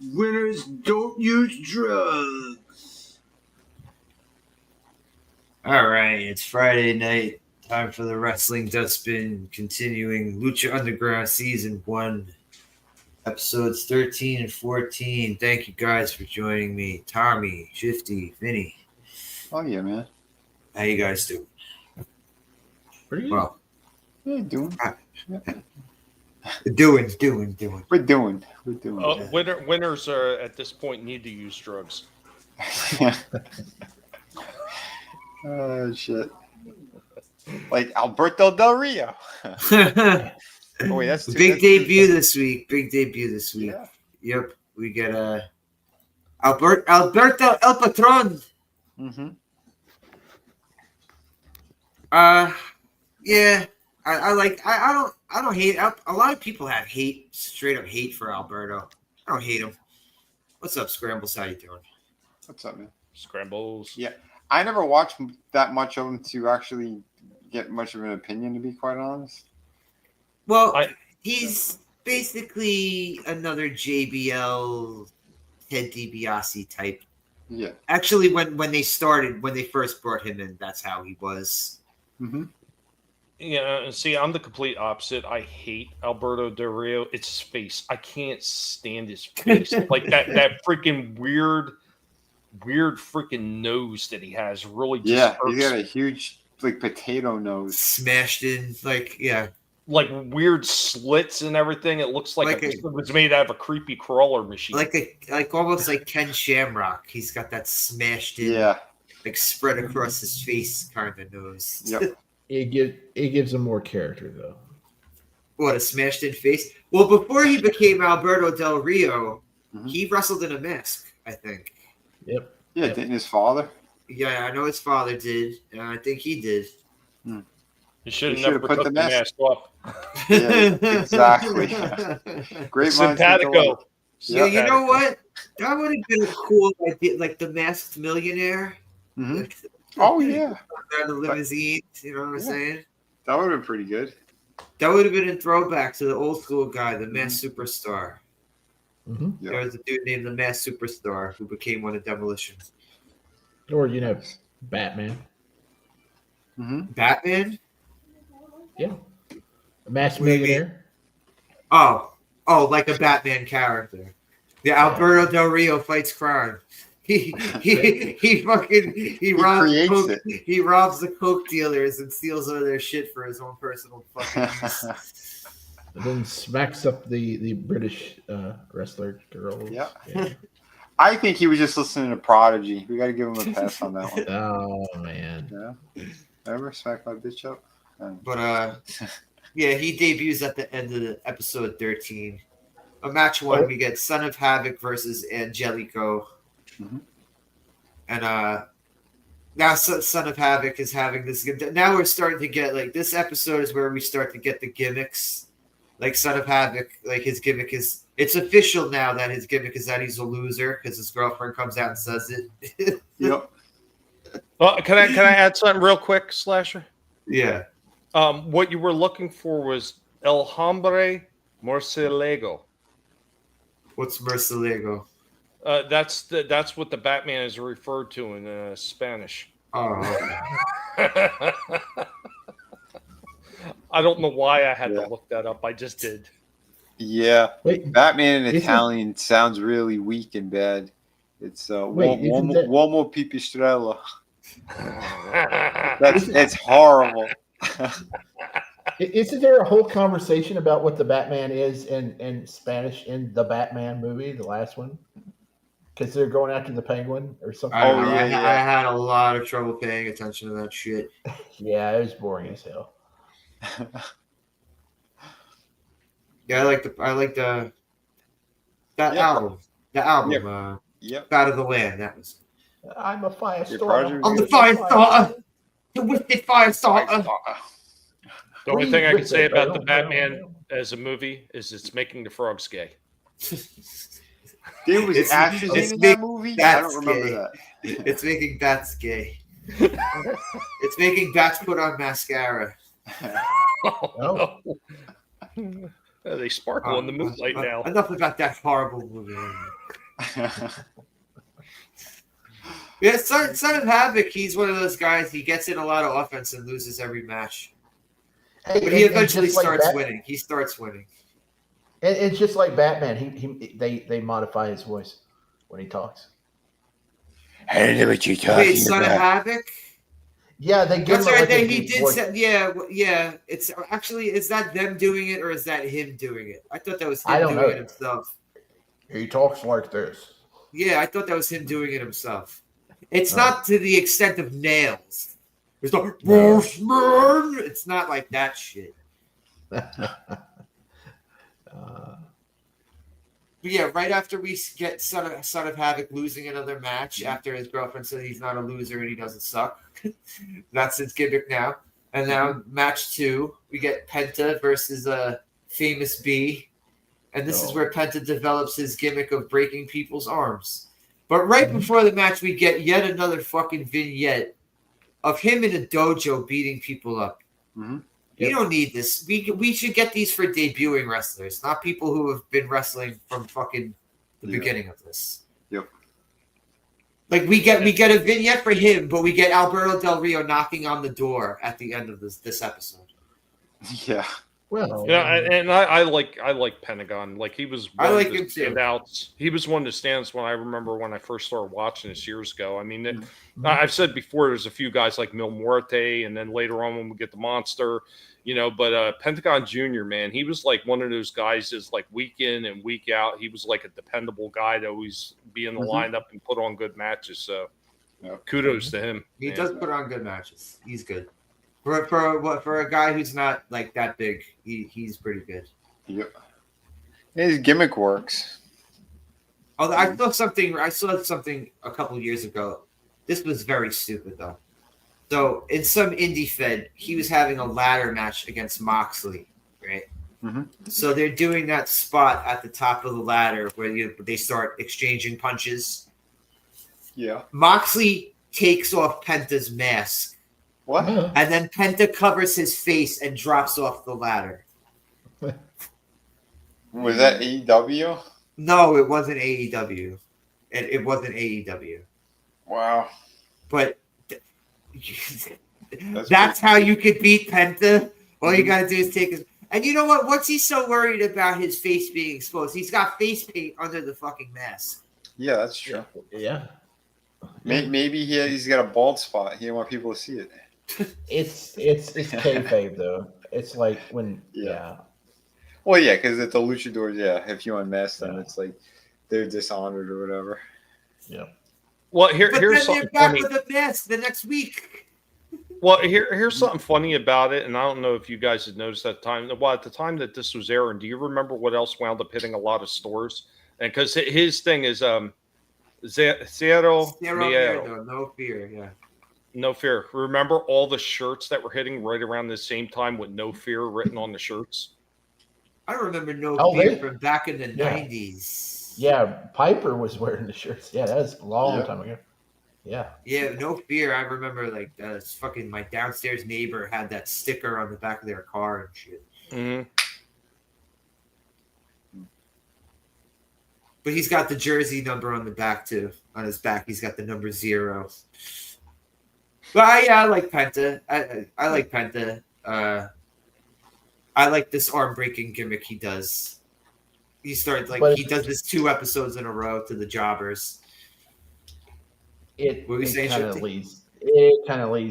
Winners don't use drugs. All right, it's Friday night. Time for the Wrestling Dustbin, continuing Lucha Underground Season 1, Episodes 13 and 14. Thank you guys for joining me. Tommy, Shifty, Vinny. Oh, yeah, man. How you guys doing? Pretty good. Well, Yeah, doing. We're doing. We're doing. Winners are at this point need to use drugs. Oh, shit. Like Alberto Del Rio. Oh, wait, that's Big debut this week. Yeah. Yep, we get Alberto El Patron. Mm-hmm. Yeah, I don't hate. A lot of people have straight up hate for Alberto. I don't hate him. What's up, Scrambles? How you doing? What's up, man? Scrambles. Yeah, I never watched that much of him to actually get much of an opinion, to be quite honest. Well, he's basically another JBL Ted DiBiase type. Yeah. Actually, when they first brought him in, that's how he was. Mm-hmm. Yeah, see, I'm the complete opposite. I hate Alberto Del Rio. It's his face. I can't stand his face. Like that freaking weird freaking nose that he has really just Yeah, hurts. he's got a huge like potato nose. Smashed in, like weird slits and everything. It looks like it was made out of a creepy crawler machine. Like almost like Ken Shamrock. He's got that smashed in, like spread across his face kind of nose. Yep. It gives him more character though. What, a smashed in face? Well, before he became Alberto Del Rio, he wrestled in a mask, I think. Yep. Yeah, didn't his father? Yeah, I know his father did, and I think he did. You should have never put the mask up. Yeah, exactly. Great Simpatico. Yeah, you know what? That would have been a cool idea, like the Masked Millionaire. Mm-hmm. Oh yeah, the limousine. You know what I'm saying? That would have been pretty good. That would have been a throwback to the old school guy, the Masked Superstar. Mm-hmm. Yep. There was a dude named the Masked Superstar who became one of Demolition. Or Batman. Mm-hmm. Batman? Yeah. A masked millionaire. Oh, like a Batman character. Yeah, Alberto Del Rio fights crime. He robs the coke dealers and steals all their shit for his own personal fucking use. And then smacks up the British wrestler girl. Yeah. I think he was just listening to Prodigy. We got to give him a pass on that one. Oh man. Yeah. Ever smack my bitch up? But yeah, he debuts at the end of the episode 13. A match one, we get Son of Havoc versus Angelico. Mm-hmm. And now Son of Havoc is having this. Now we're starting to get this episode is where we start to get the gimmicks. Like Son of Havoc, like his gimmick is. It's official now that his gimmick is that he's a loser because his girlfriend comes out and says it. Yep. Well, can I add something real quick, Slasher? Yeah. What you were looking for was El Hombre Murcielago. What's Murcielago? That's what the Batman is referred to in Spanish. Oh. Okay. I don't know why I had to look that up. I just did. Yeah. Wait, Batman in Italian sounds really weak and bad. It's uomo pipistrello. That's horrible. Isn't there a whole conversation about what the Batman is in Spanish in the Batman movie, the last one? Because they're going after the Penguin or something. I had a lot of trouble paying attention to that shit. Yeah, it was boring as hell. Yeah, I like that album. The album. Out of the Land. That was. I'm a fire starter. I'm the fire starter. The wicked fire starter. The only thing I can say about the Batman as a movie is it's making the frogs gay. There was action in that movie? I don't remember that. It's making bats gay. It's making bats put on mascara. Oh. They sparkle in the moonlight now. Enough about that horrible movie. Yeah, Son of Havoc, he's one of those guys, he gets in a lot of offense and loses every match. But he eventually starts winning. He starts winning. And it's just like Batman. They modify his voice when he talks. I don't know what you're talking Wait, Son of Havoc? Yeah, they give That's him right. like a He deep did. voice. Yeah. It's actually, is that them doing it or is that him doing it? I thought that was him I don't doing know. it himself. He talks like this. Yeah, I thought that was him doing it himself. It's not to the extent of nails. There's no. It's not like that shit. But yeah, right after we get Son of Havoc losing another match after his girlfriend said he's not a loser and he doesn't suck. That's his gimmick now. And now match 2, we get Penta versus Famous B. And this is where Penta develops his gimmick of breaking people's arms. But right before the match, we get yet another fucking vignette of him in a dojo beating people up. Mm-hmm. You don't need this. We should get these for debuting wrestlers, not people who have been wrestling from fucking the beginning of this. Yep. Like we get a vignette for him, but we get Alberto Del Rio knocking on the door at the end of this episode. Yeah. Well, Yeah, and I like Pentagon. Like he was one I like of the him too. standouts. He was one of the standouts when I remember when I first started watching this years ago. I mean, I've said before, there's a few guys like Mil Muerte, and then later on when we get the Monster, but Pentagon Jr., man, he was like one of those guys that's like week in and week out. He was like a dependable guy to always be in the lineup and put on good matches. So kudos to him. He does put on good matches. He's good. For a guy who's not like that big, he's pretty good. Yep. His gimmick works. Although I saw something a couple years ago. This was very stupid though. So in some indie fed, he was having a ladder match against Moxley, right? Mm-hmm. So they're doing that spot at the top of the ladder where they start exchanging punches. Yeah. Moxley takes off Penta's mask. What? And then Penta covers his face and drops off the ladder. Was that AEW? No, it wasn't AEW. It wasn't AEW. Wow. But that's how you could beat Penta. All you got to do is take his... And you know what? What's he so worried about his face being exposed? He's got face paint under the fucking mask. Yeah, that's true. Yeah. Maybe he's got a bald spot. He didn't want people to see it. It's kayfabe though. It's like when Well, yeah, because at the luchadors, if you unmask them, it's like they're dishonored or whatever. Yeah. Well, But here's then something they're back funny. with the mask the next week. Well, here's something funny about it, and I don't know if you guys had noticed at the time. Well, at the time that this was airing, do you remember what else wound up hitting a lot of stores? And because his thing is Zero Miedo. No fear, yeah. No Fear. Remember all the shirts that were hitting right around the same time with No Fear written on the shirts? I remember No Oh, Fear really? from back in the Yeah. 90s. Yeah, Piper was wearing the shirts. Yeah, that was a long time ago. Yeah. Yeah, No Fear. I remember like fucking my downstairs neighbor had that sticker on the back of their car and shit. Mm-hmm. But he's got the jersey number on the back too. On his back, he's got the number 0. But I like Penta. I like Penta. I like this arm breaking gimmick he does. He started he does this 2 episodes in a row to the jobbers. It kind of leads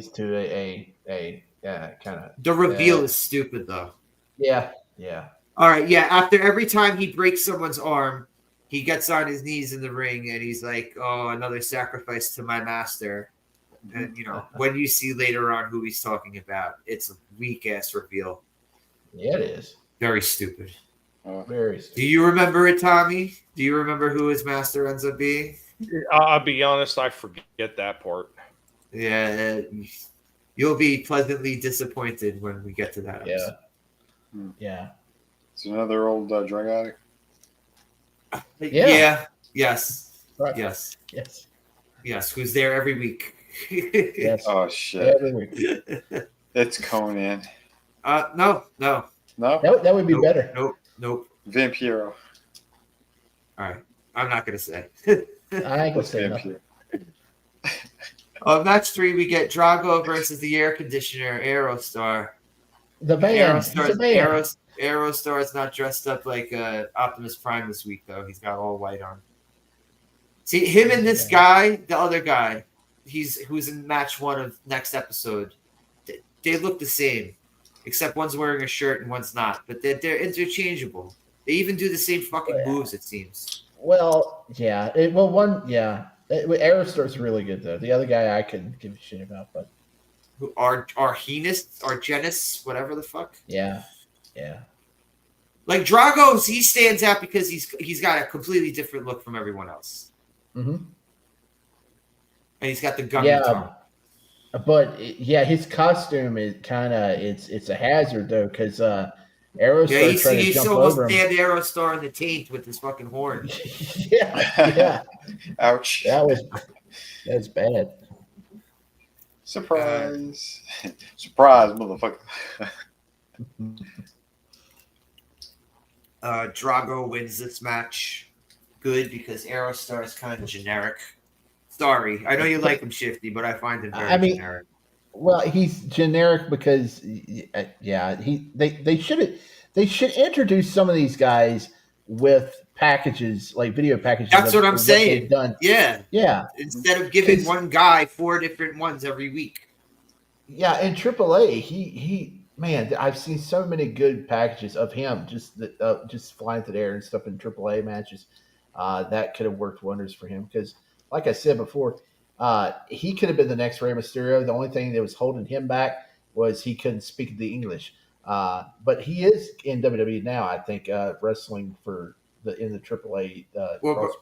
to a kind of The reveal is stupid though. Yeah. All right, yeah. After every time he breaks someone's arm, he gets on his knees in the ring and he's like, "Oh, another sacrifice to my master." And when you see later on who he's talking about, it's a weak ass reveal. Yeah, it is. Very stupid. Very stupid. Do you remember it, Tommy? Do you remember who his master ends up being? I'll be honest, I forget that part. Yeah, you'll be pleasantly disappointed when we get to that episode. Yeah. It's another old drug addict. Yeah. Yes. Right. Yes. Yes. Yes. Who's there every week? Yes. Oh shit! Every week. It's Conan. No. No. That would be better. Nope. Nope. Vampiro. All right. I'm not gonna say. I ain't gonna say nothing. Match 3, we get Drago versus the air conditioner, Aerostar. The van. Aerostar is not dressed up like Optimus Prime this week, though. He's got all white on. See, him and this guy, the other guy, who's in match 1 of next episode, they look the same, except one's wearing a shirt and one's not. But they're interchangeable. They even do the same fucking moves, it seems. Well, yeah. Aerostar's really good, though. The other guy I couldn't give a shit about, but Argenis, whatever the fuck. Yeah. Like Drago's, he stands out because he's got a completely different look from everyone else. Mm-hmm. And he's got the gummy tongue. But his costume is kind of it's a hazard though, because Aerostar trying to jump over him. Stabbed Aerostar in the taint with his fucking horn. yeah. Ouch. That was bad. Surprise. Surprise, motherfucker. Drago wins this match. Good, because Aerostar is kind of generic. Sorry. I know you like him, Shifty, but I find him very generic. Well, he's generic because they should introduce some of these guys with packages, like video packages. That's what I'm saying. Done. Yeah. Instead of giving one guy 4 different ones every week. Yeah, in AAA, man, I've seen so many good packages of him just flying through the air and stuff in AAA matches. That could have worked wonders for him because, like I said before, he could have been the next Rey Mysterio. The only thing that was holding him back was he couldn't speak the English. But he is in WWE now, I think, wrestling in the AAA.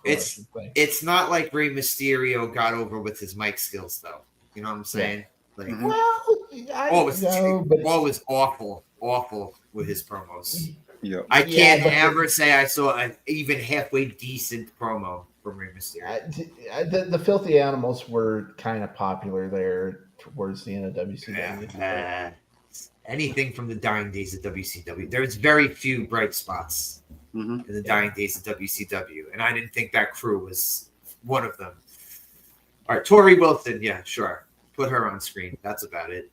It's not like Rey Mysterio got over with his mic skills, though. You know what I'm saying? Yeah. Like, was was awful with his promos. Yeah. I can't ever say I saw an even halfway decent promo from Rey Mysterio. The Filthy Animals were kind of popular there towards the end of WCW. Anything from the dying days of WCW. There's very few bright spots in the dying days of WCW, and I didn't think that crew was one of them. All right, Tori Wilson, yeah, sure. Put her on screen. That's about it.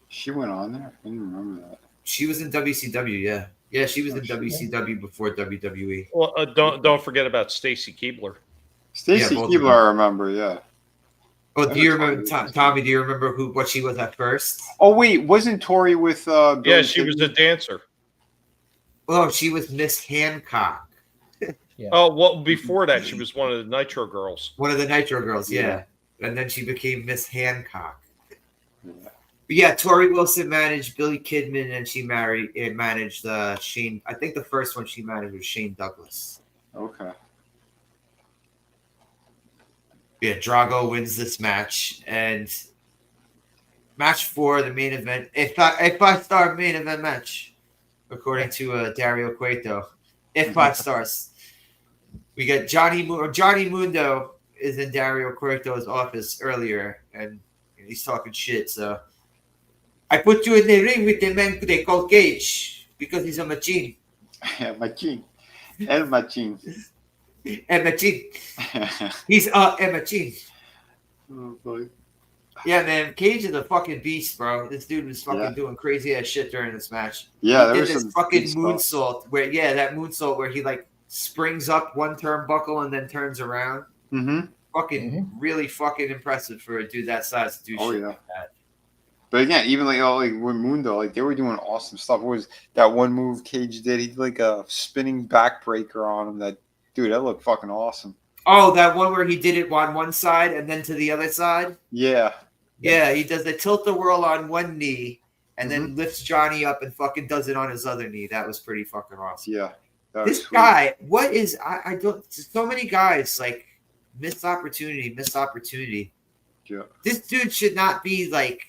She went on there? I didn't remember that. She was in WCW, yeah. Yeah, she was in WCW before WWE. Well, don't forget about Stacy Keibler. Stacy Keibler, I remember, yeah. Oh, do you remember, Tommy, do you remember what she was at first? Oh, wait, wasn't Tori with she was a dancer. Oh, she was Miss Hancock. Yeah. Oh, well, before that, she was one of the Nitro Girls. One of the Nitro Girls, yeah. And then she became Miss Hancock. But yeah, Tori Wilson managed Billy Kidman, and she managed Shane. I think the first one she managed was Shane Douglas. Okay. Yeah, Drago wins this match, and match 4, the main event, a 5-star main event match, according to Dario Cueto. 5 stars. We got Johnny Mundo is in Dario Cueto's office earlier, and he's talking shit. So I put you in the ring with the man they call Cage because he's a machine. Machine. El Machine. El Machine. He's a machine. Oh, boy. Yeah, man, Cage is a fucking beast, bro. This dude was fucking doing crazy ass shit during this match. Yeah, there was this fucking moonsault where he like springs up one turnbuckle and then turns around. Really fucking impressive for a dude that size to do shit like that. But again, even like with Mundo, like they were doing awesome stuff. What was that one move Cage did? He did like a spinning backbreaker on him. That looked fucking awesome. Oh, that one where he did it on one side and then to the other side? Yeah. Yeah, he does the tilt-a-whirl on one knee and then lifts Johnny up and fucking does it on his other knee. That was pretty fucking awesome. Yeah. This guy, what is I don't so many guys like missed opportunity. Yeah. This dude should not be like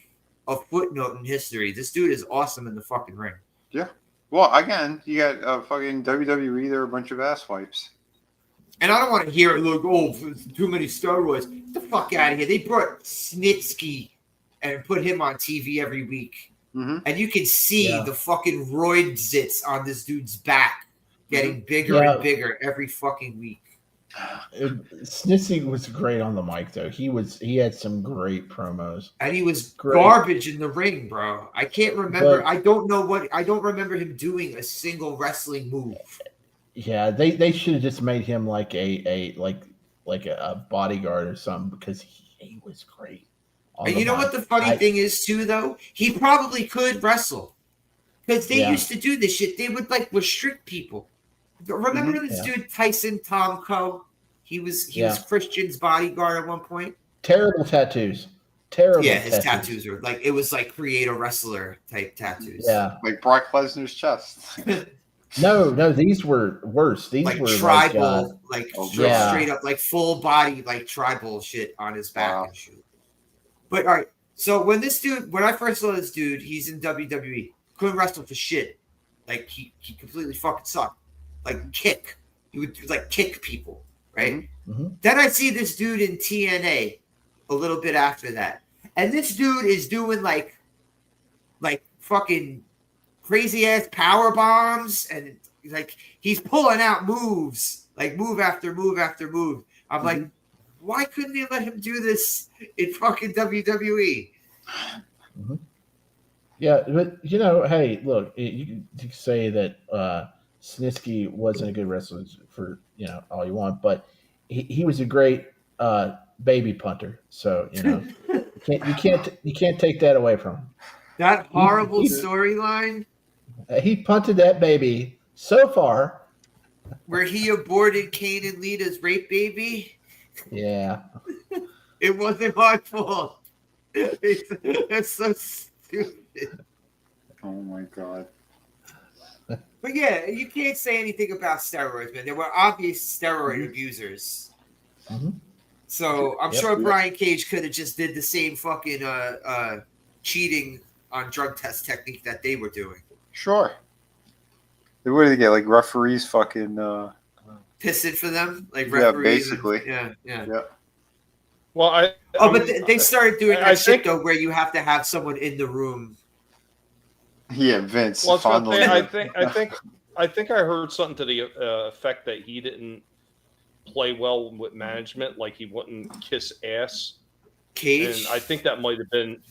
a footnote in history. This dude is awesome in the fucking ring. Yeah. Well, again, you got fucking WWE. They're a bunch of ass wipes. And I don't want to hear it look, too many steroids. Get the fuck out of here. They brought Snitsky and put him on TV every week. Mm-hmm. and you can see the fucking roid zits on this dude's back getting bigger Yeah. and bigger every fucking week. Snitsky was great on the mic though. He had some great promos. And he was Great. garbage in the ring, bro. I can't remember. But- I don't remember him doing a single wrestling move. Yeah, they should have just made him like a bodyguard or something because he was great. And you know what the funny thing is too, though? He probably could wrestle because they used to do this shit. They would like restrict people. Remember this dude Tyson Tomko? He was Christian's bodyguard at one point. Terrible tattoos. Terrible. Yeah, his tattoos are like it was like create a wrestler type tattoos. Yeah, like Brock Lesnar's chest. No, these were worse. These like were tribal, yeah. straight up like full body like tribal shit on his back Wow. and shit. But all right, so when I first saw this dude, he's in WWE, couldn't wrestle for shit. Like he completely fucking sucked. Like kick, he would like kick people, right? Mm-hmm. Then I see this dude in TNA a little bit after that, and this dude is doing like fucking crazy ass power bombs, and like he's pulling out moves, like move after move after move. I'm like, why couldn't they let him do this in fucking WWE? Mm-hmm. Yeah, but hey, look, you can say that Snitsky wasn't a good wrestler for all you want, but he was a great baby punter. So you can't take that away from him. That horrible storyline He punted that baby so far. where he aborted Kane and Lita's rape baby. Yeah. It wasn't my fault. It's so stupid. Oh my god. But yeah, you can't say anything about steroids, man. There were obvious steroid abusers. Mm-hmm. So I'm sure Brian Cage could have just did the same fucking cheating on drug test technique that they were doing. Sure. What do they get? Like referees fucking Pissing for them? Like referees. basically. Yeah. Well, But they started doing that shit, think, though, where you have to have someone in the room. Yeah, Vince. Well, I think I heard something to the effect that he didn't play well with management, like he wouldn't kiss ass. Cage? And I think that might have been,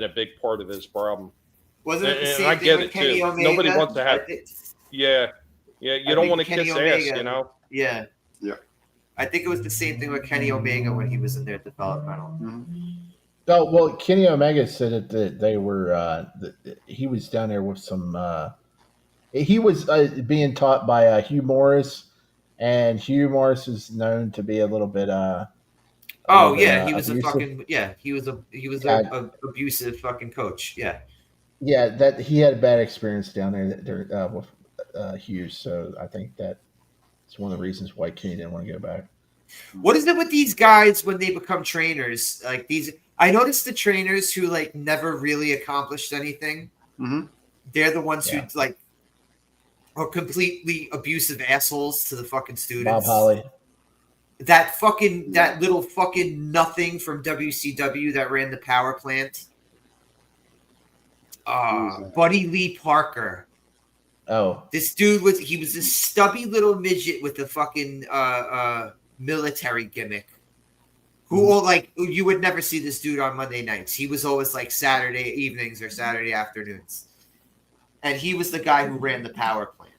a big part of his problem. Wasn't it the same I thing get with it Kenny too. Omega? Nobody wants to have. You don't want to kiss Omega, ass, Yeah. Yeah. I think it was the same thing with Kenny Omega when he was in their developmental. Mm-hmm. Oh well, Kenny Omega said that they were. He was down there with some. He was being taught by Hugh Morris, and Hugh Morris is known to be a little bit. He was abusive. he was a abusive fucking coach. Yeah. Yeah, that he had a bad experience down there with Hughes, so I think that's one of the reasons why Kenny didn't want to go back. What is it with these guys when they become trainers? Like these, I noticed the trainers who like never really accomplished anything. Mm-hmm. They're the ones who like are completely abusive assholes to the fucking students. Bob Holly. That little fucking nothing from WCW that ran the power plant. Buddy Lee Parker. Oh, This dude was this stubby little midget with a fucking military gimmick. Who you would never see this dude on Monday nights. He was always like Saturday evenings or Saturday afternoons. And he was the guy who ran the power plant.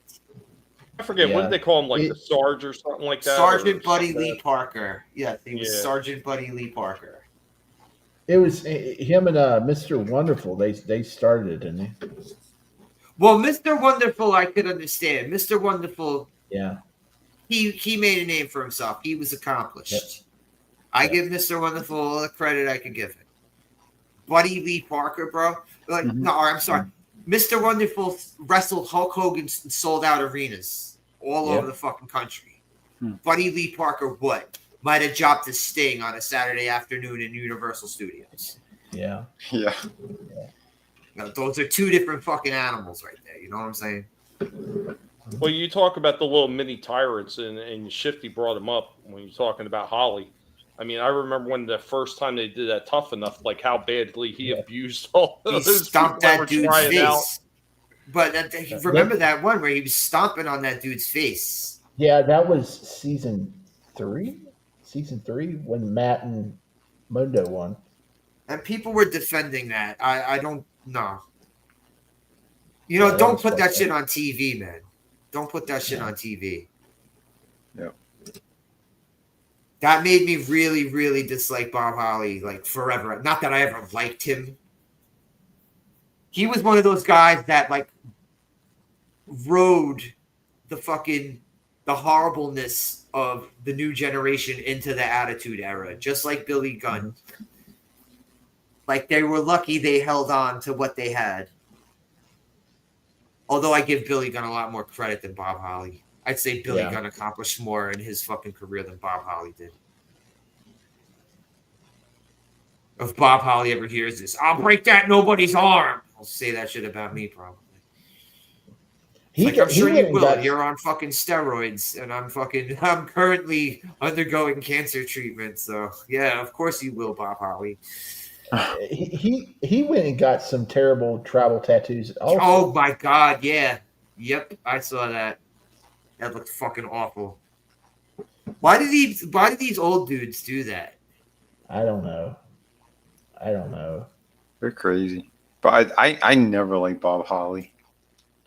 I forget, what did they call him, like the Sarge or something like that? Sergeant Buddy Lee Parker. Yes, he was Sergeant Buddy Lee Parker. it was him and Mr. Wonderful. They started it, didn't they? Well, Mr. Wonderful, I could understand. Mr. Wonderful, Yeah. he made a name for himself. He was accomplished. I give Mr. Wonderful all the credit I could give him. Buddy Lee Parker, bro. No, I'm sorry. Mr. Wonderful wrestled Hulk Hogan and sold out arenas all over the fucking country. Buddy Lee Parker might have dropped his Sting on a Saturday afternoon in Universal Studios. Yeah. Yeah. Now, those are two different fucking animals right there. You know what I'm saying? Well, you talk about the little mini tyrants, and Shifty brought them up when you're talking about Holly. I mean, I remember when the first time they did that Tough Enough, like how badly he Yeah. abused all He those stomped people that were that dude's trying out. face. But remember that one where he was stomping on that dude's face? Yeah, that was season 3. Season 3 when Matt and Mundo won. And people were defending that. I don't know. You know, Yeah, don't was put that fucked shit up. on TV, man. Don't put that shit Yeah. on TV. Yep. That made me really, really dislike Bob Holly, like, forever. Not that I ever liked him. He was one of those guys that, like, rode the horribleness of the new generation into the Attitude Era, just like Billy Gunn. Mm-hmm. Like, they were lucky they held on to what they had. Although I give Billy Gunn a lot more credit than Bob Holly. I'd say Billy Gunn accomplished more in his fucking career than Bob Holly did. If Bob Holly ever hears this, I'll break that nobody's arm. He'll say that shit about me, probably. I'm sure you will. You're on fucking steroids, and I'm currently undergoing cancer treatment. So yeah, of course you will, Bob Holly. He went and got some terrible tribal tattoos. Also. Oh my god, yeah, yep, I saw that. That looked fucking awful. Why did these old dudes do that? I don't know. They're crazy. But I never liked Bob Holly.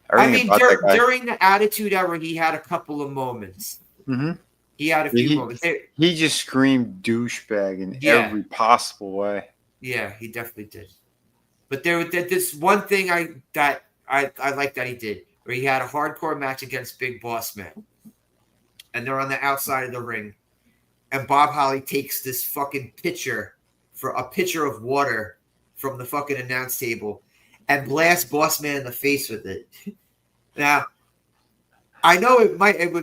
I mean, during the Attitude Era, he had a couple of moments. Mm-hmm. He had a few moments. He just screamed douchebag in every possible way. Yeah, he definitely did. But there was this one thing I like that he did, where he had a hardcore match against Big Boss Man. And they're on the outside of the ring. And Bob Holly takes this fucking pitcher of water from the fucking announce table and blasts Boss Man in the face with it. Now, I know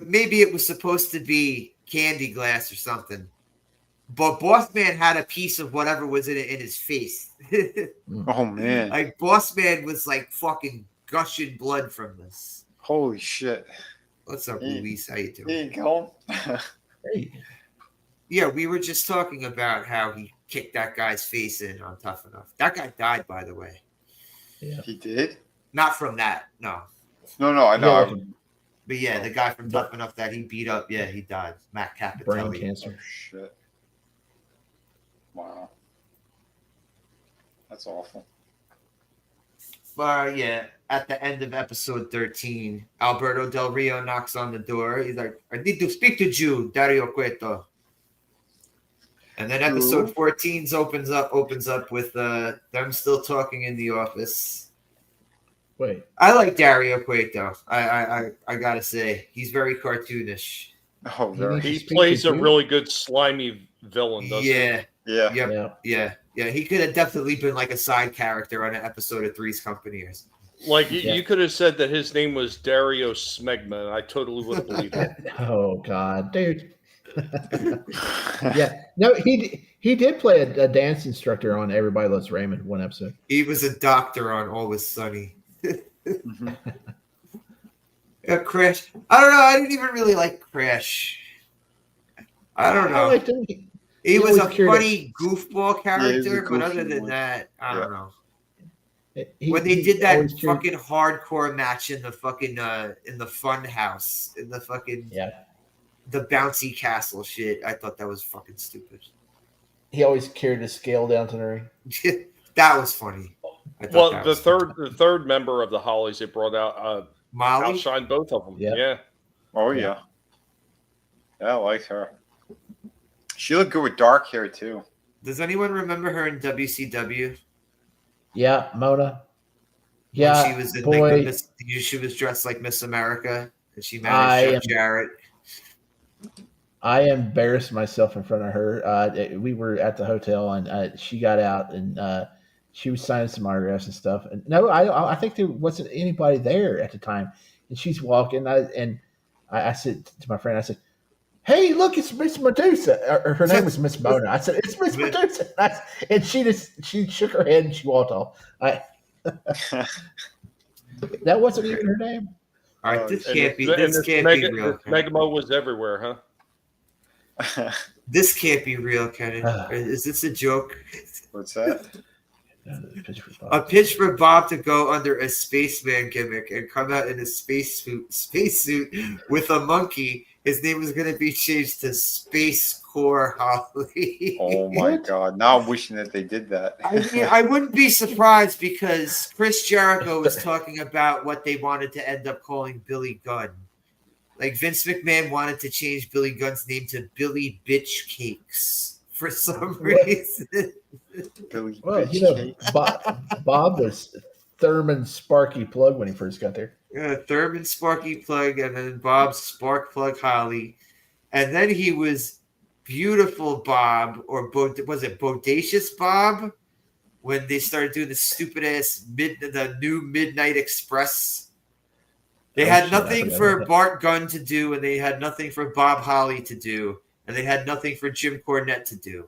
maybe it was supposed to be candy glass or something, but Boss Man had a piece of whatever was in it in his face. Oh man! Like Boss Man was like fucking gushing blood from this. Holy shit! What's up, Luis? How you doing? There you go. Hey. Yeah, we were just talking about how he kicked that guy's face in on Tough Enough. That guy died, by the way. Yeah. He did? Not from that, no. No, I know. Yeah. But yeah, the guy from Tough Enough that he beat up, yeah, he died. Matt Capitelli. Brain cancer. Oh, shit. Wow. That's awful. But yeah, at the end of episode 13, Alberto Del Rio knocks on the door. He's like, I need to speak to you, Dario Cueto. And then episode 14 opens up with them still talking in the office. Wait. I like Dario Cueto. I gotta say, he's very cartoonish. Oh, very. He plays a really good slimy villain, doesn't he? Yeah. Yeah. Yeah. He could have definitely been like a side character on an episode of Three's Company or something. Like you could have said that his name was Dario Smegma, and I totally would have believed it. Oh God, dude. Yeah, no, he did play a dance instructor on Everybody Loves Raymond one episode. He was a doctor on Always Sunny. Mm-hmm. Yeah, Crash. I don't know. I didn't even really like Crash. I don't know. I liked him. He was a always funny goofball character, but goofy other than one. that, I don't know. When He they did that always cheered- fucking hardcore match in the fucking in the fun house, in the fucking the bouncy castle shit, I thought that was fucking stupid. he always carried his scale down to the ring. That was funny. Well, the third member of the Hollies they brought out Molly outshined both of them. Yeah. Yeah. Oh, yeah. Yeah, I like her. She looked good with dark hair, too. Does anyone remember her in WCW? Yeah, Mona. When Yeah, she was in boy. she was dressed like Miss America, and she married Jeff Jarrett. I embarrassed myself in front of her. We were at the hotel, and she got out, and she was signing some autographs and stuff. And no, I think there wasn't anybody there at the time. And she's walking, and I said to my friend, I said, "Hey, look, it's Miss Medusa." Her name was Miss Mona. I said, "It's Miss Medusa," and she shook her head and she walked off. That wasn't even her name. All right, this can't be Megamo real. was everywhere, huh? This can't be real, Kenny. Is this a joke? What's that? A pitch for Bob to go under a spaceman gimmick and come out in a spacesuit with a monkey. His name was going to be changed to Space Core Holly. Oh my God! Now I'm wishing that they did that. I mean, I wouldn't be surprised because Chris Jericho was talking about what they wanted to end up calling Billy Gunn. Like Vince McMahon wanted to change Billy Gunn's name to Billy Bitch Cakes for some reason. Billy Well, Bitch Bob was Thurman Sparky Plug when he first got there. Thurman Sparky Plug, and then Bob Spark Plug Holly. And then he was Beautiful Bob, or was it Bodacious Bob? When they started doing the stupid ass the new Midnight Express. They had nothing for Bart Gunn to do, and they had nothing for Bob Holly to do, and they had nothing for Jim Cornette to do.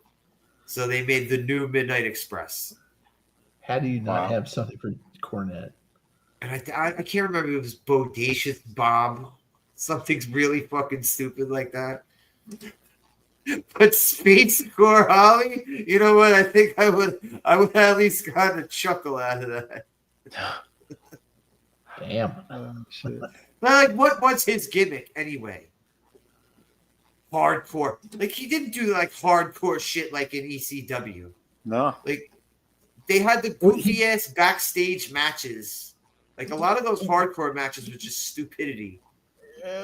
So they made the new Midnight Express. How do you not have something for Cornette? And I can't remember if it was Bodacious Bob. Something's really fucking stupid like that. But Space Core Holly, you know what? I think I would at least gotten a chuckle out of that. Damn. shit. Like, what was his gimmick anyway? Hardcore. Like, he didn't do like hardcore shit like in ECW. No. Like, they had the goofy ass backstage matches. Like, a lot of those hardcore matches were just stupidity.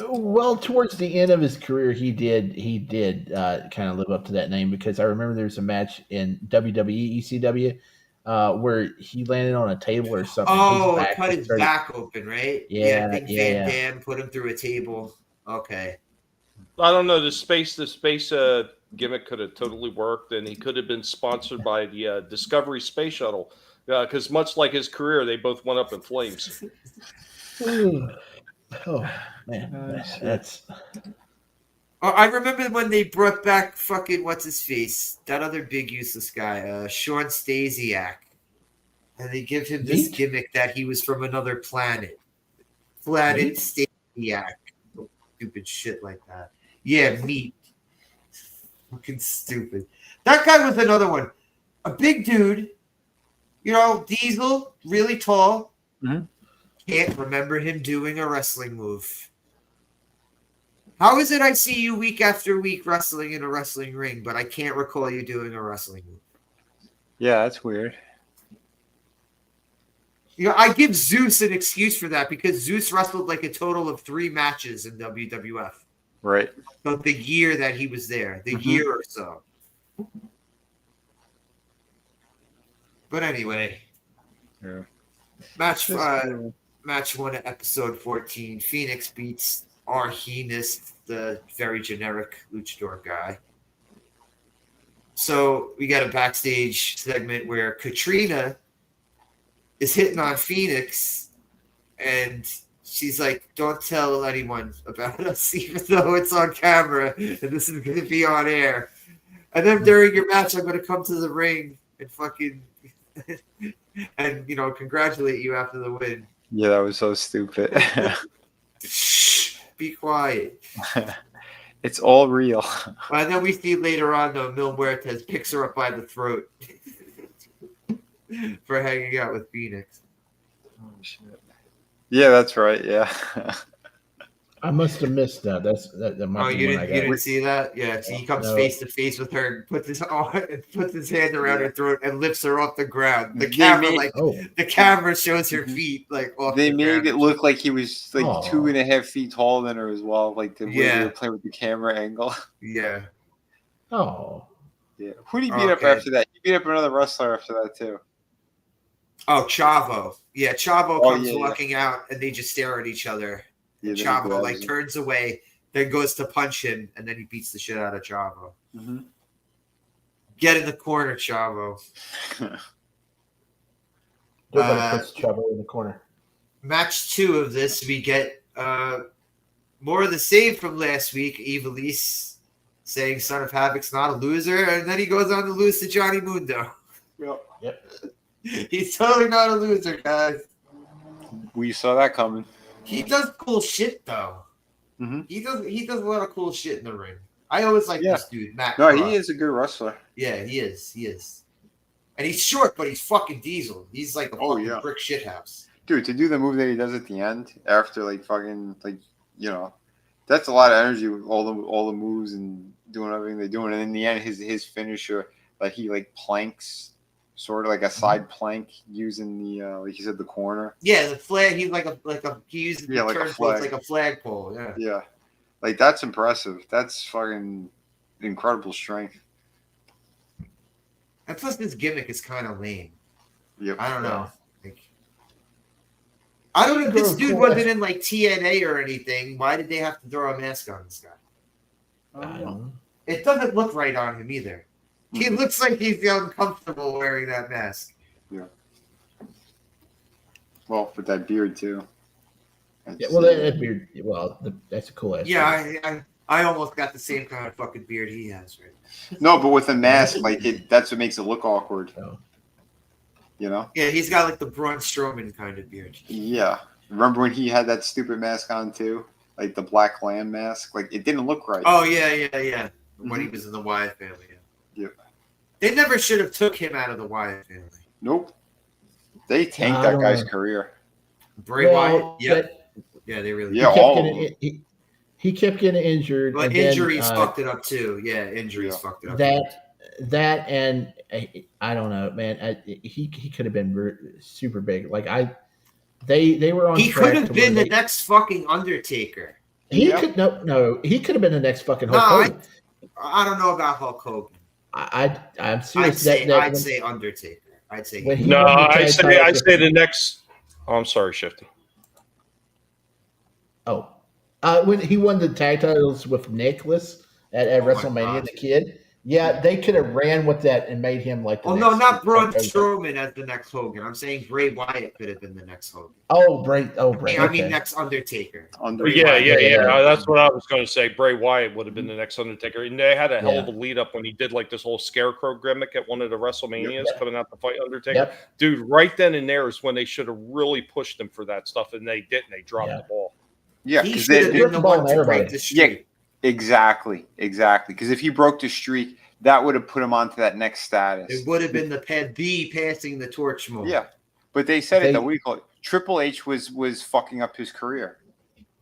Well, towards the end of his career, he did kind of live up to that name, because I remember there was a match in WWE ECW where he landed on a table or something. Oh, cut his back open, right? Yeah, I think Van Dam put him through a table. Okay. I don't know. The space gimmick could have totally worked, and he could have been sponsored by the Discovery Space Shuttle, because much like his career, they both went up in flames. Oh man, that's. Oh, I remember when they brought back fucking what's his face, that other big useless guy, Sean Stasiak, and they give him this gimmick that he was from another planet, Planet Stasiak, stupid shit like that. Yeah, meat. Fucking stupid. That guy was another one, a big dude, Diesel, really tall. Mm-hmm. Can't remember him doing a wrestling move. How is it I see you week after week wrestling in a wrestling ring, but I can't recall you doing a wrestling move? Yeah, that's weird. I give Zeus an excuse for that because Zeus wrestled like a total of 3 matches in WWF. Right. So the year that he was there, year or so. But anyway. Yeah. Match 1 of episode 14. Phoenix beats Arhenis, the very generic luchador guy. So we got a backstage segment where Katrina is hitting on Phoenix, and she's like, don't tell anyone about us, even though it's on camera, and this is going to be on air. And then during your match, I'm going to come to the ring and fucking, and, congratulate you after the win. Yeah, that was so stupid. Shh, be quiet. It's all real. And then we see later on, though, Mil Muertes picks her up by the throat for hanging out with Phoenix. Oh, shit. Yeah, that's right. Yeah. I must have missed that. That might be you one I got. didn't see that? Yeah, so he comes face to face with her, and puts his hand around her throat and lifts her off the ground. The camera shows her feet like off. They the made ground. it look like he was like 2.5 feet taller than her as well. Like the way they were playing with the camera angle. Yeah. Oh. Yeah. Who did he beat up after that? He beat up another wrestler after that too. Oh, Chavo. Yeah, Chavo comes walking out, and they just stare at each other. Yeah, Chavo turns away, then goes to punch him, and then he beats the shit out of Chavo. Mm-hmm. Get in the corner, Chavo. Nobody puts Chavo in the corner. Match 2 of this, we get more of the same from last week. Ivelisse saying Son of Havoc's not a loser, and then he goes on to lose to Johnny Mundo. Yep. He's totally not a loser, guys. We saw that coming. He does cool shit though. Mm-hmm. He does a lot of cool shit in the ring. I always like Yeah. this dude, Matt. No, Cross. he is a good wrestler. Yeah, he is. He is. And he's short, but he's fucking diesel. He's like a fucking yeah. brick shithouse. Dude, to do the move that he does at the end after like fucking like that's a lot of energy with all the moves and doing everything they're doing. And in the end, his finisher, like he like planks, sort of like a side plank using the like you said, the corner. Yeah, the flag. He's he uses the like a turnbuckle flag. like a flagpole. Yeah. Yeah, like that's impressive. That's fucking incredible strength. And plus, this gimmick is kind of lame. Yep. I don't know. Like, I don't know if this dude wasn't in like TNA or anything. Why did they have to throw a mask on this guy? I don't know. It doesn't look right on him either. He looks like he's uncomfortable wearing that mask. Yeah. Well, with that beard too. Yeah, well, that beard. Well, that's a cool ass. Yeah, I almost got the same kind of fucking beard he has, right? No, but with a mask, like that's what makes it look awkward. Oh. You know? Yeah, he's got like the Braun Strowman kind of beard. Yeah. Remember when he had that stupid mask on too? Like the Black Lamb mask? Like it didn't look right. Oh yeah. When he was in the Wyatt family. Yeah. They never should have took him out of the Wyatt family. Nope. They tanked that guy's career. Bray Wyatt? Yep. Yeah, they really did. He kept getting injured. But injuries fucked it up too. Yeah, injuries fucked it up. That and I don't know, man. He could have been super big. Like they were on. He could have been the next fucking Undertaker. He could He could have been the next fucking Hulk Hogan. I don't know about Hulk Hogan. I'm serious. I'd say Undertaker. I'd say no. I'd say the next. Oh, I'm sorry, Shifty. Oh, when he won the tag titles with Nicholas at WrestleMania, the kid. Yeah, they could have ran with that and made him like. No, not Braun Strowman as the next Hogan. I'm saying Bray Wyatt could have been the next Hogan. Bray. I mean, next Undertaker. Yeah. That's what I was going to say. Bray Wyatt would have been the next Undertaker, and they had a hell of a lead up when he did like this whole scarecrow gimmick at one of the WrestleManias coming out to fight Undertaker. Yep. Dude, right then and there is when they should have really pushed him for that stuff, and they didn't. They dropped the ball. Yeah, he should have been the one to break the streak. Yeah. Exactly. Because if he broke the streak, that would have put him onto that next status. It would have been the passing the torch moment. Yeah, but they said it. What do you call it? Triple H was fucking up his career.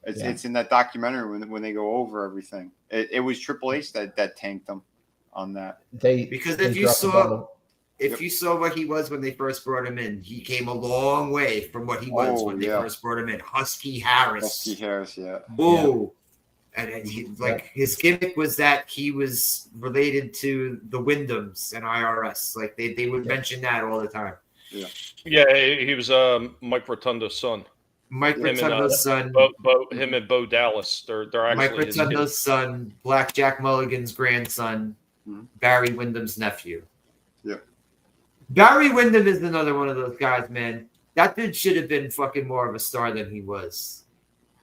It's in that documentary when they go over everything. It was Triple H that tanked them on that. If you saw what he was when they first brought him in, he came a long way from what he was when they first brought him in. Husky Harris, yeah. Whoa. And his gimmick was that he was related to the Wyndhams and IRS. Like they would mention that all the time. Yeah, he was Mike Rotundo's son. Mike Rotundo's son. Him and Bo Dallas. They're actually Mike Rotundo's son, Black Jack Mulligan's grandson, Barry Windham's nephew. Yeah. Barry Windham is another one of those guys, man. That dude should have been fucking more of a star than he was.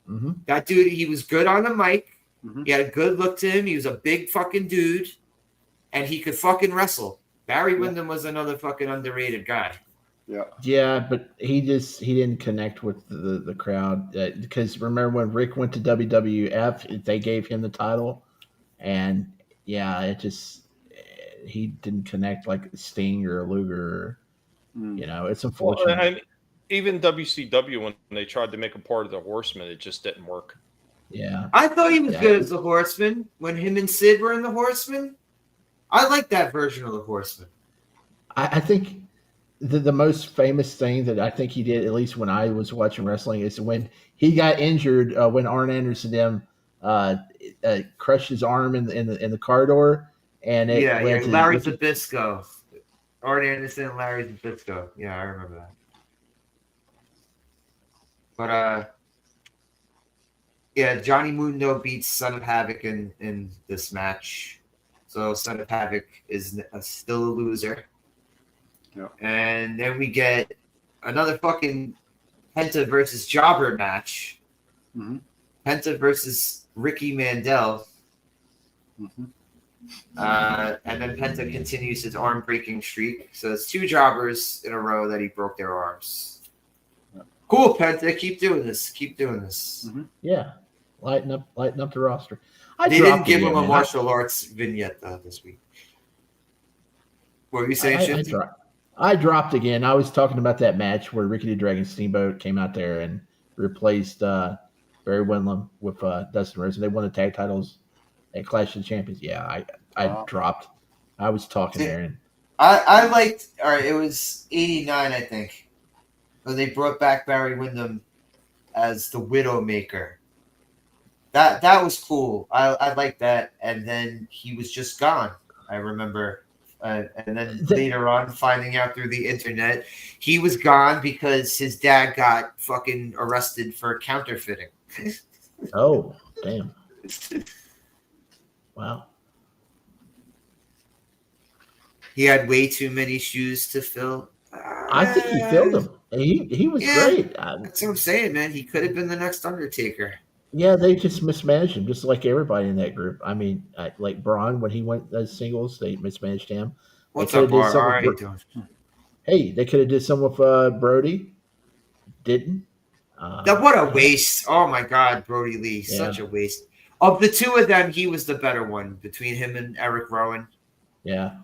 Mm-hmm. That dude, he was good on the mic. Mm-hmm. He had a good look to him. He was a big fucking dude, and he could fucking wrestle. Barry Windham was another fucking underrated guy. Yeah, but he didn't connect with the crowd because remember when Ryck went to WWF, they gave him the title, and he didn't connect like Sting or Luger. It's unfortunate. Well, even WCW, when they tried to make him part of the Horsemen, it just didn't work. Yeah. I thought he was good as the Horseman when him and Sid were in the Horsemen. I like that version of the Horseman. I think the most famous thing that I think he did, at least when I was watching wrestling, is when he got injured when Arn Anderson crushed his arm in the car door. And Larry Zbyszko. Arn Anderson and Larry Zbyszko. Yeah, I remember that. But Johnny Mundo beats Son of Havoc in this match. So Son of Havoc is still a loser. Yeah. And then we get another fucking Penta versus Jobber match. Mm-hmm. Penta versus Ricky Mandel. Mm-hmm. And then Penta continues his arm breaking streak. So it's 2 jobbers in a row that he broke their arms. Cool, Penta. Keep doing this. Mm-hmm. Yeah, lighten up the roster. They didn't give him a martial arts vignette though this week. What were you saying, Shifty? I dropped again. I was talking about that match where Ricky the Dragon Steamboat came out there and replaced Barry Windham with Dustin Rhodes, and they won the tag titles at Clash of the Champions. Yeah, I dropped. I was talking there, and I liked. All right, it was '89, I think, when they brought back Barry Windham as the Widowmaker. That was cool. I liked that, and then he was just gone. I remember. And then later on, finding out through the internet, he was gone because his dad got fucking arrested for counterfeiting. Oh, damn. Wow. He had way too many shoes to fill. I think he filled them. He was great. That's what I'm saying, man. He could have been the next Undertaker. Yeah, they just mismanaged him, just like everybody in that group. I mean, like Braun, when he went as singles, they mismanaged him. What's up, Braun? How are you doing? Hey, they could have did some with Brody. Didn't. What a waste. Oh, my God, Brody Lee. Yeah. Such a waste. Of the two of them, he was the better one between him and Eric Rowan. Yeah.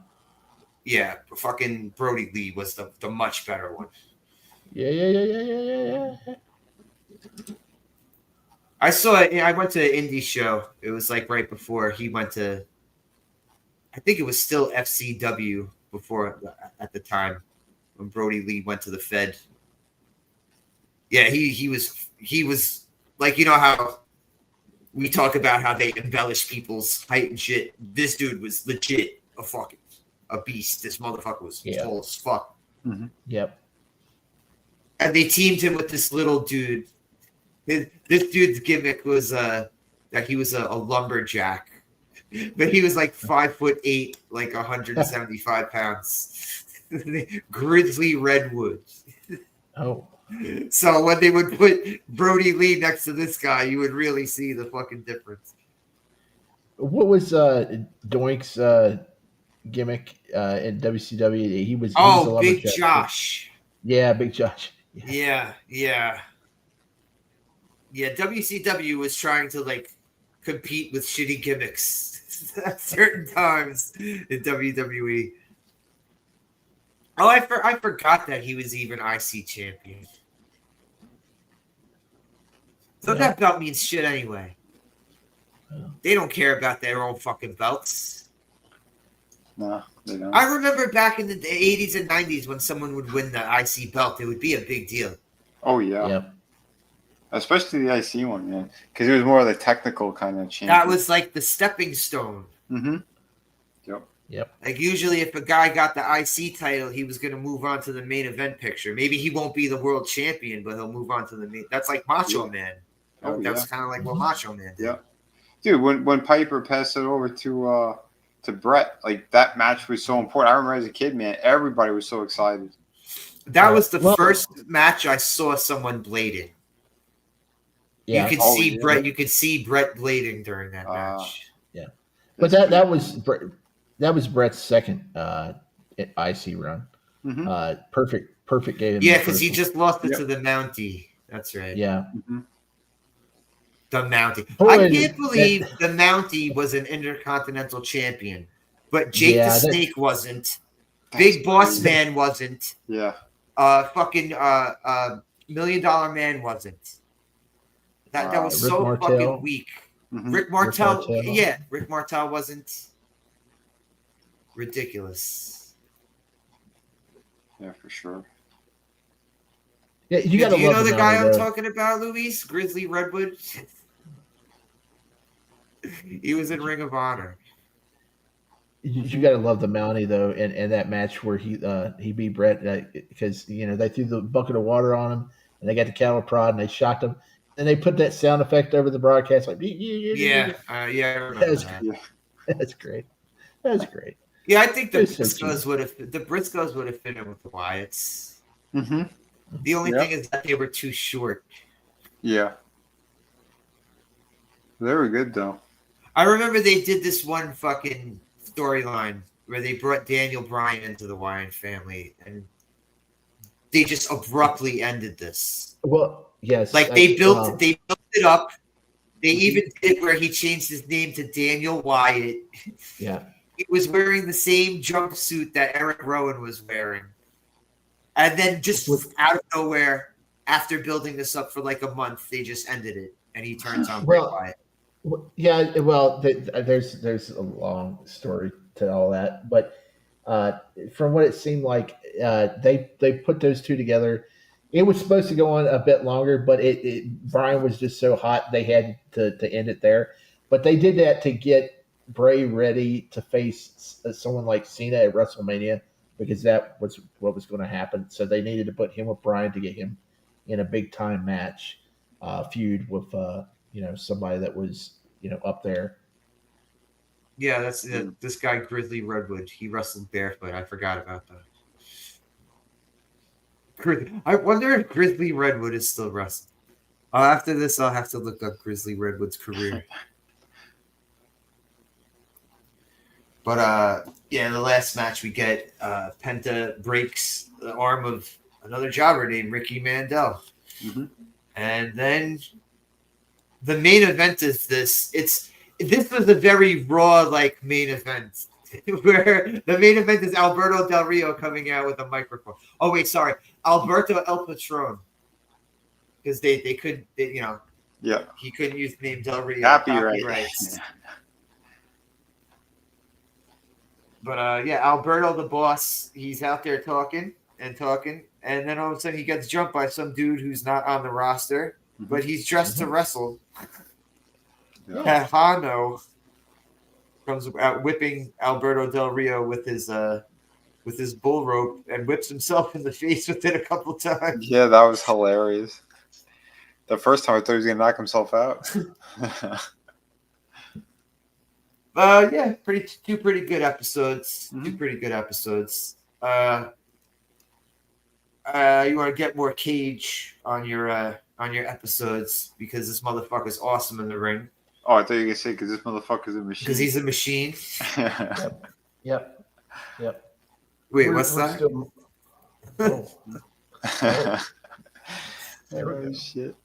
Yeah, fucking Brody Lee was the much better one. Yeah. I saw it. I went to an indie show. It was like right before he went to. I think it was still FCW before at the time when Brody Lee went to the Fed. Yeah, he was like, you know how we talk about how they embellish people's height and shit. This dude was legit a beast. This motherfucker was tall as fuck. Mm-hmm. Yep. And they teamed him with this little dude. This dude's gimmick was that he was a lumberjack, but he was like 5'8", like 175 pounds. Grizzly Redwood. Oh. So when they would put Brody Lee next to this guy, you would really see the fucking difference. What was Doink's gimmick in WCW? He was Big Josh. Yeah, Big Josh. Yeah. WCW was trying to like compete with shitty gimmicks at certain times in WWE. Oh, I forgot that he was even IC champion. So that belt means shit anyway. They don't care about their own fucking belts. No, they don't. I remember back in the 80s and 90s when someone would win the IC belt, it would be a big deal. Oh, yeah. Yep. Especially the IC one, man. Because it was more of the technical kind of champion. That was like the stepping stone. Mm-hmm. Yep. Like usually if a guy got the IC title, he was going to move on to the main event picture. Maybe he won't be the world champion, but he'll move on to the main. That's like Macho Man. That's kind of like what Macho Man did. Yeah. Dude, when Piper passed it over to Brett, like that match was so important. I remember as a kid, man, everybody was so excited. That was the first match I saw someone blading. Yeah. You could see Brett. You could see Brett blading during that match. Yeah, but that was Brett's second IC run. Mm-hmm. Perfect game. Yeah, because he just lost it to the Mountie. That's right. Yeah. Mm-hmm. The Mountie. I can't believe the Mountie was an Intercontinental Champion, but Jake the Snake wasn't. Big Boss Man wasn't. Yeah. Fucking $1 Million Man wasn't. That was Rick so Martel. fucking weak. Mm-hmm. Rick Martel. Yeah, Rick Martel wasn't. Ridiculous. Yeah, for sure. Yeah, you got to love. You know the guy I'm talking about, Luis? Grizzly Redwood. He was in Ring of Honor. You got to love the Mountie though, and that match where he beat Brett because they threw the bucket of water on him and they got the cattle prod and they shocked him and they put that sound effect over the broadcast like yeah. I remember that. That's great. That's great. Yeah, I think the Briscoes would have fit in with the Wyatts. Mm-hmm. The only thing is that they were too short. Yeah. They were good though. I remember they did this one fucking storyline where they brought Daniel Bryan into the Wyatt family and they just abruptly ended this. Well, yes. Like they built it up They even did where he changed his name to Daniel Wyatt. Yeah. He was wearing the same jumpsuit that Eric Rowan was wearing. And then just out of nowhere, after building this up for like a month, they just ended it. And he turns on Bray Wyatt. Yeah, well, there's a long story to all that. But from what it seemed like, they put those two together. It was supposed to go on a bit longer, but Brian was just so hot they had to end it there. But they did that to get Bray ready to face someone like Cena at WrestleMania because that was what was going to happen. So they needed to put him with Brian to get him in a big time match feud with somebody that was up there. Yeah, that's this guy Grizzly Redwood. He wrestled barefoot. I forgot about that. I wonder if Grizzly Redwood is still wrestling. After this, I'll have to look up Grizzly Redwood's career. But yeah, the last match we get, Penta breaks the arm of another jobber named Ricky Mandel. Mm-hmm. And then the main event is this. This was a very raw main event where the main event is Alberto Del Rio coming out with a microphone. Oh wait, sorry, Alberto El Patron, because they couldn't, yeah, he couldn't use the name Del Rio. Copyrights. But yeah, Alberto the boss, he's out there talking, and then all of a sudden he gets jumped by some dude who's not on the roster, but he's dressed to wrestle. Yeah. Hano comes out whipping Alberto Del Rio with his bull rope and whips himself in the face with it a couple times. Yeah, that was hilarious. The first time I thought he was gonna knock himself out. Yeah, two pretty good episodes. Mm-hmm. Two pretty good episodes. You want to get more Cage on your episodes because this motherfucker's awesome in the ring. Oh, I thought you were gonna say because this motherfucker's a machine. Because he's a machine. Yep. Wait, what's that? Oh shit!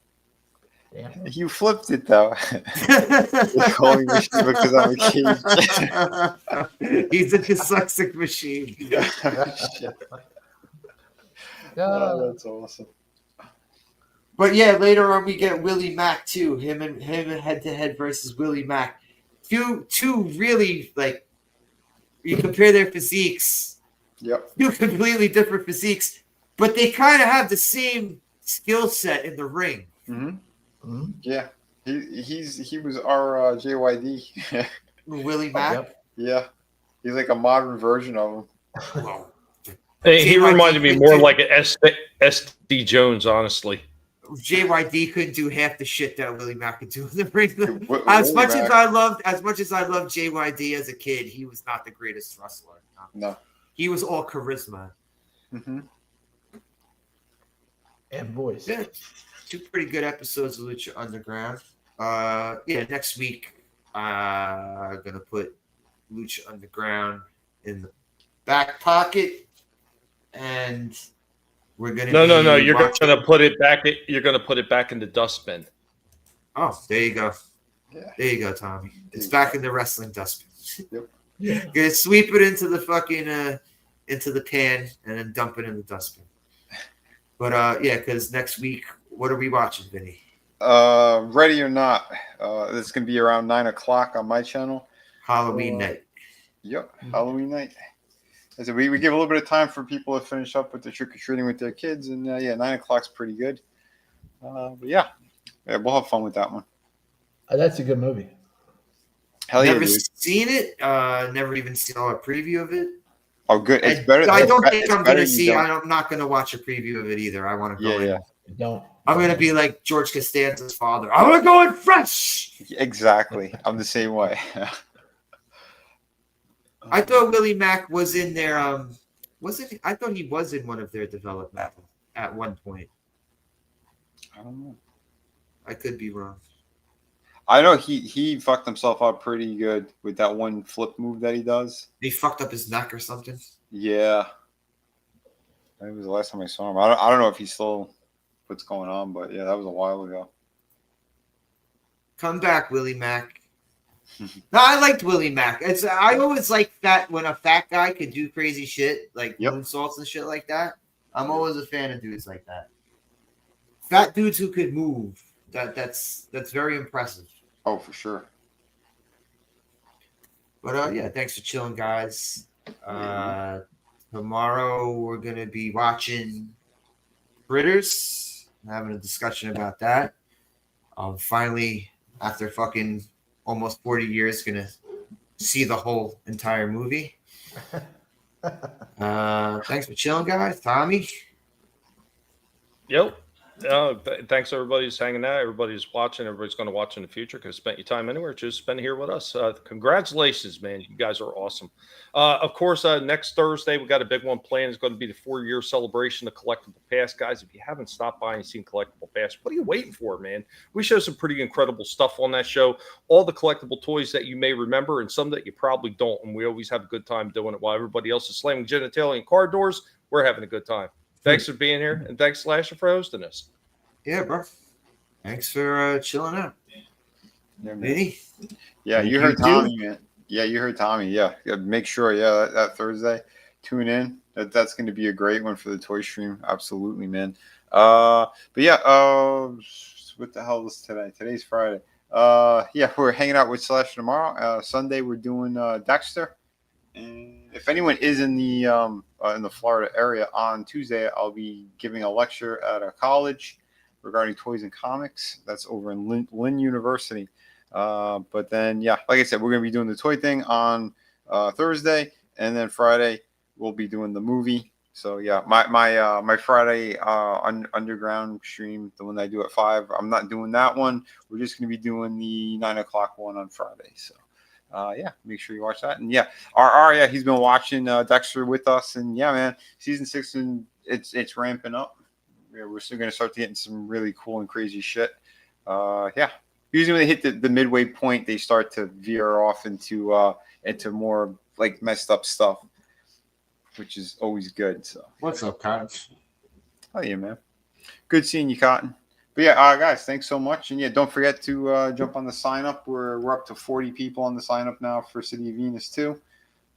Damn. You flipped it though. You're calling me because I'm a Cage. He's a dyslexic machine. Oh, that's awesome. But yeah, later on we get Willie Mack too. Him and head to head versus Willie Mack. Two really you compare their physiques. Yep. Two completely different physiques, but they kind of have the same skill set in the ring. Mm-hmm. Mm-hmm. Yeah, he was our JYD. Willie Mack. Yep. Yeah, he's like a modern version of him. Well, he reminded me more like an SD Jones, honestly. JYD couldn't do half the shit that Willie Mack could do in the ring. As much as I loved JYD as a kid, he was not the greatest wrestler. No, he was all charisma. Mm-hmm. And voice. Yeah, two pretty good episodes of Lucha Underground. Yeah, next week I'm gonna put Lucha Underground in the back pocket, and we're gonna no. You're gonna put it back. You're gonna put it back in the dustbin. Oh, there you go. Yeah. There you go, Tommy. It's back in the wrestling dustbin. Yep. Yeah. Gonna sweep it into the fucking into the pan and then dump it in the dustbin. But yeah, because next week, what are we watching, Vinny? Ready or Not. It's gonna be around 9:00 on my channel. Halloween night. Yep, Halloween night. So we give a little bit of time for people to finish up with the trick or treating with their kids, and yeah, 9:00's pretty good. But yeah, we'll have fun with that one. That's a good movie. Hell yeah, Never dude. seen it. Never even seen a preview of it. Oh, good. It's better. I don't think I'm gonna see. Don't. I'm not gonna watch a preview of it either. I want to go in. Yeah. Don't. I'm gonna be like George Costanza's father. I want to go in fresh. Exactly. I'm the same way. I thought Willie Mack was in there. Wasn't? I thought he was in one of their development at one point. I don't know. I could be wrong. I know he fucked himself up pretty good with that one flip move that he does. He fucked up his neck or something. Yeah. That was the last time I saw him. I don't know if he's still what's going on, but yeah, that was a while ago. Come back, Willie Mack. No, I liked Willie Mack. I always liked that when a fat guy could do crazy shit like moonsaults and shit like that. I'm always a fan of dudes like that. Fat dudes who could move. That's very impressive. Oh, for sure. But yeah, thanks for chilling, guys. Tomorrow we're gonna be watching Critters, having a discussion about that. Finally, after fucking almost 40 years, gonna see the whole entire movie. Thanks for chilling, guys. Tommy. Yep. Thanks everybody who's hanging out. Everybody's watching. Everybody's going to watch in the future because spent your time anywhere. Just spend here with us. Congratulations, man. You guys are awesome. Of course, next Thursday, we got a big one planned. It's going to be the 4-year celebration of Collectible Pass. Guys, if you haven't stopped by and seen Collectible Pass, what are you waiting for, man? We show some pretty incredible stuff on that show. All the collectible toys that you may remember and some that you probably don't. And we always have a good time doing it while everybody else is slamming genitalia and car doors. We're having a good time. Thanks for being here, and thanks, Slasher, for hosting us. Yeah, bro. Thanks for chilling out. Vinny? Yeah, you heard Tommy, man. Yeah, you heard Tommy. Yeah, make sure, that Thursday, tune in. That's going to be a great one for the toy stream. Absolutely, man. But yeah, what the hell is today? Today's Friday. Yeah, we're hanging out with Slasher tomorrow. Sunday, we're doing Dexter. And if anyone is in the Florida area on Tuesday, I'll be giving a lecture at a college regarding toys and comics. That's over in Lynn University. But then, yeah, like I said, we're going to be doing the toy thing on Thursday, and then Friday we'll be doing the movie. So yeah, my Friday underground stream, the one that I do at 5, I'm not doing that one. We're just going to be doing the 9 o'clock one on Friday. So. Yeah, make sure you watch that. And yeah, RR, he's been watching Dexter with us, and yeah, man, season 6 and it's ramping up. Yeah, we're still gonna start getting some really cool and crazy shit. Yeah, usually when they hit the midway point, they start to veer off into more like messed up stuff, which is always good. So what's up, Cotton? Oh yeah, man, good seeing you, Cotton. But yeah, guys, thanks so much. And yeah, don't forget to jump on the sign up. We're up to 40 people on the sign up now for City of Venus too.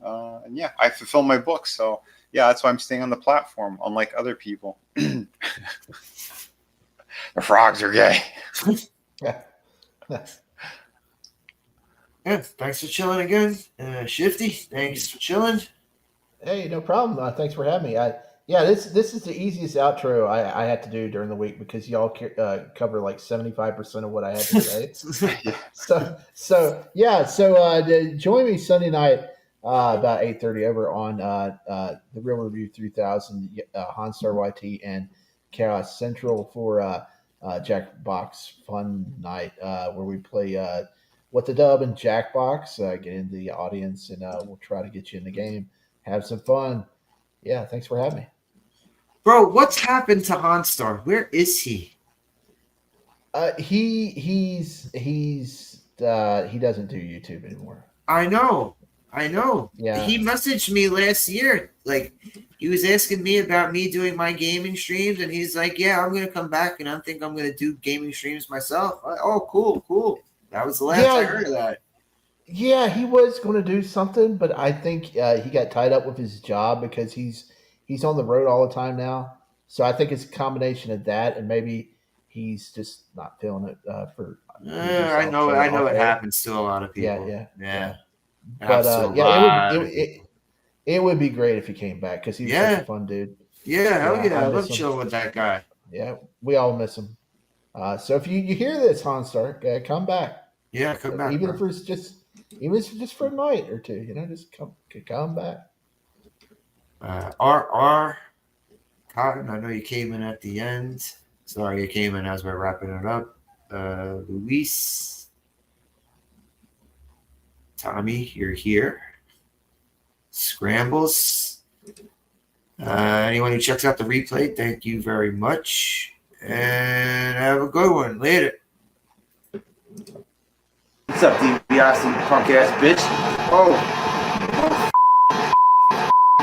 And yeah, I fulfill my book. So yeah, that's why I'm staying on the platform, unlike other people. The frogs are gay. Yeah. Yeah, thanks for chilling again. Shifty, thanks for chilling. Hey, no problem. Thanks for having me. This is the easiest outro I had to do during the week because y'all cover like 75% of what I had to say. So join me Sunday night about 8:30 over on the Real Review 3000 Hanstar YT and Chaos Central for Jackbox Fun Night where we play What the Dub and Jackbox. Get into the audience and we'll try to get you in the game. Have some fun. Yeah, thanks for having me. Bro, what's happened to Hanstar? Where is he? He doesn't do YouTube anymore. I know. Yeah. He messaged me last year. Like, he was asking me about me doing my gaming streams, and he's like, yeah, I'm going to come back, and I think I'm going to do gaming streams myself. Oh, cool. That was the last I heard of that. Yeah, he was going to do something, but I think he got tied up with his job because he's on the road all the time now. So I think it's a combination of that, and maybe he's just not feeling it for. I know it happens to a lot of people. Yeah. But it would be great if he came back because he's such a fun dude. Yeah, hell yeah, I love chilling with that guy. Yeah, we all miss him. So if you hear this, Hanstar, come back. Yeah, come back. Even if it's just for a night or two, just come back. RR Cotton, I know you came in at the end. Sorry, you came in as we're wrapping it up. Luis, Tommy, you're here. Scrambles. Anyone who checks out the replay, thank you very much. And have a good one. Later. What's up, DiBiase, punk ass bitch? Oh.